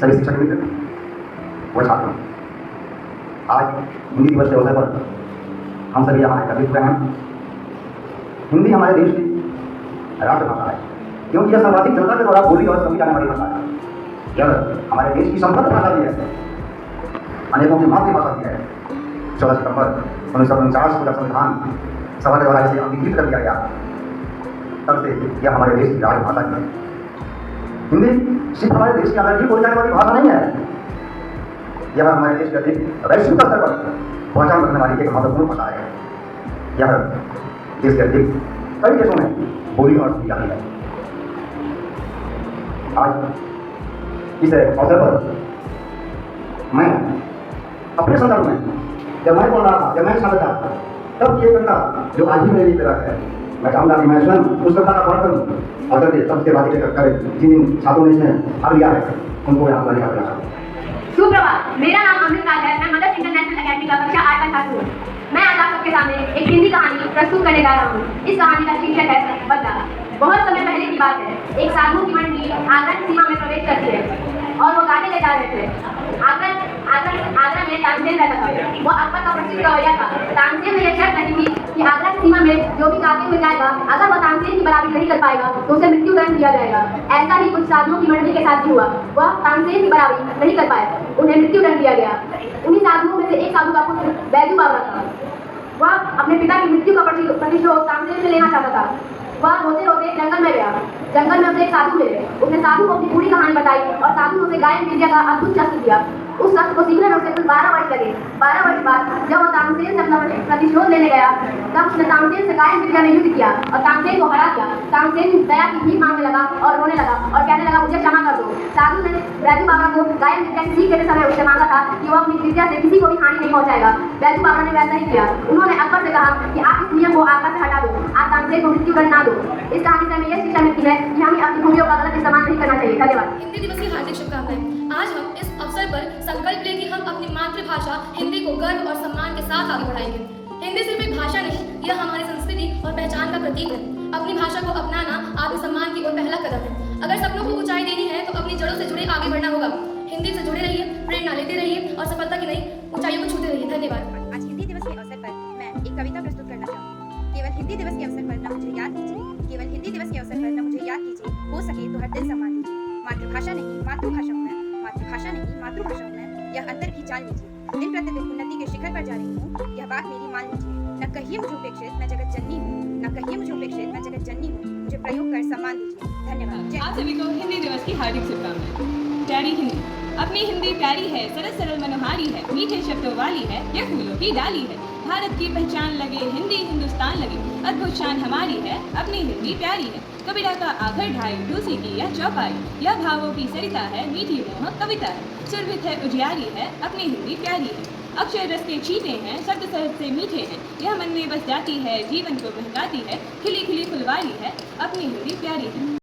सभी शिक्षक मित्र व छात्र, आज हिंदी दिवस के अवसर पर हम सभी यहाँ एकत्रित हुए हैं। हिंदी हमारे देश की राष्ट्रभाषा है, क्योंकि यह सर्वाधिक जनता के द्वारा बोली और समझी जाने वाली भाषा है। यह हमारे देश की समृद्ध भाषा भी है, अनेकों की मातृभाषा भी है। 14 सितंबर 1949 को जब संविधान सभा के द्वारा इसे अंगीकृत कर दिया गया, तब से यह हमारे देश की राजभाषा है। हिंदी सिर्फ हमारे देश के अंदर ही बोली जाने वाली भाषा नहीं है, यह हमारे देश के अधिक वैश्विक स्तर पर पहचान रखने वाली एक महत्वपूर्ण भाषा है। यह देश के अधिक कई देशों में बोली और सुनी जाती है। आज इस अवसर पर मैं अपने संदर्भ में जब मैं बोल रहा था, जब मैं छात्र था, तब ये कविता जो आज भी मेरी तरह है, मैं चाहूँगा कि मैं स्वयं उस कविता का पाठ करूँ और करके सबसे बात करें। जिन छात्रों ने इसमें भाग लिया है उनको यहाँ पर लिखा गया। सुप्रभात, मेरा नाम अमृत राज है। मैं मदर्स इंटरनेशनल एकेडमी का कक्षा 8 का छात्र हूँ। मैं आज आप सबके सामने एक हिंदी कहानी प्रस्तुत करने जा रहा हूँ। इस कहानी का शीर्षक है बदला। बहुत समय पहले की बात है, एक साधु की मंडली आगरा की सीमा में प्रवेश करती है और वो गाने ले जा रहे थे। आगरा में तानसेन रहता था। वो अकबर का प्रसिद्ध गवैया था। तानसेन में यह शर्त लगी थी कि आगरा की सीमा में जो भी गाते हुए जाएगा, अगर वह तानसेन की बराबरी नहीं कर पाएगा तो उसे मृत्युदंड दिया जाएगा। ऐसा ही कुछ साधुओं की मंडली के साथ भी हुआ। वह तानसेन की बराबरी नहीं कर पाए, उन्हें मृत्युदंड दिया गया। उन्हीं साधुओं में से एक साधु का पुत्र बैजू बावरा था। वह अपने पिता की मृत्यु का प्रतिशोध तानसेन से लेना चाहता था। वह रोते रोते जंगल में गया। जंगल में उसे एक साधु मिले। उसने साधु को अपनी पूरी कहानी बताई और साधु ने उसे गायन विद्या का अद्भुत शस्त्र दिया। उस शस्त्र को सीखने में उसे कुल 12 वर्ष लगे। 12 वर्ष बाद जब वह तानसेन से अपना प्रतिशोध लेने गया, तब उसने तानसेन से गायन विद्या में युद्ध किया और तानसेन को हरा दिया। तानसेन दया की भीख मांगने लगा और रोने लगा और कहने लगा, मुझे क्षमा कर दो। साधु ने बैजू बावरा को गायन विद्या की सीख देते समय उससे मांगा था कि वह अपनी विद्या से किसी को भी हानि नहीं पहुंचाएगा। बैजू बावरा ने वैसा ही किया। उन्होंने अकबर से कहा कि आप इस नियम को आगरा से हटा दो, आप तानसेन को मृत्युदंड ना दो। इस कहानी से हमें यह शिक्षा मिलती है कि हमें अपनी भूमियों का गलत इस्तेमाल नहीं करना चाहिए। धन्यवाद। हिंदी दिवस की हार्दिक शुभकामनाएं। आज हम इस अवसर पर संकल्प लें कि हम अपनी मातृभाषा हिंदी को गर्व और सम्मान के साथ आगे बढ़ाएंगे। हिंदी सिर्फ एक भाषा नहीं, यह हमारी संस्कृति और पहचान का प्रतीक है। अपनी भाषा को अपनाना आत्मसम्मान की ओर पहला कदम है। अगर सपनों को ऊंचाई देनी है तो अपनी जड़ों से जुड़े आगे बढ़ना होगा। हिंदी से जुड़े रहिए, प्रेरणा लेते रहिए और सफलता की नई ऊंचाइयों को छूते रहिए। धन्यवाद। आज हिंदी दिवस के अवसर पर मैं एक कविता प्रस्तुत करना चाहूँगी। केवल हिंदी दिवस के अवसर पर न मुझे याद कीजिए, केवल हिंदी दिवस के अवसर पर न मुझे याद कीजिए, हो सके तो हर दिल सम्मान दीजिए। मातृभाषा नहीं मातृभाषा हूँ मैं, मातृभाषा नहीं मातृभाषा हूँ मैं, यह अंतर की जान लीजिए। दिन प्रतिदिन उन्नति के शिखर पर जा रही हूँ, यह बात मेरी मान लीजिए। न कहिए मुझे उपेक्षित, मैं जगत जननी हूँ, न कहिए मुझे उपेक्षित, मैं जगत जननी हूँ, मुझे प्रयोग कर सम्मान दीजिए। धन्यवाद। आप सभी को हिंदी दिवस की हार्दिक शुभकामनाएं। प्यारी हिंदी, अपनी हिंदी प्यारी है, सरल सरल मनोहारी है, मीठे शब्दों वाली है, यह फूलों की डाली है। भारत की पहचान लगे, हिंदी हिंदुस्तान लगे, अद्भुत शान हमारी है, अपनी हिंदी प्यारी है। कबीरा का आखिर ढाई, तुलसी की यह चौपाई, यह भावों की सरिता है, मीठी मोहक कविता है, सुरभित है उजियारी है, अपनी हिंदी प्यारी है। अक्षर रस के छींटे हैं, शब्द सहज से मीठे हैं, यह मन में बस जाती है, जीवन को बहकाती है, खिली खिली फुलवारी है, अपनी हिंदी प्यारी है।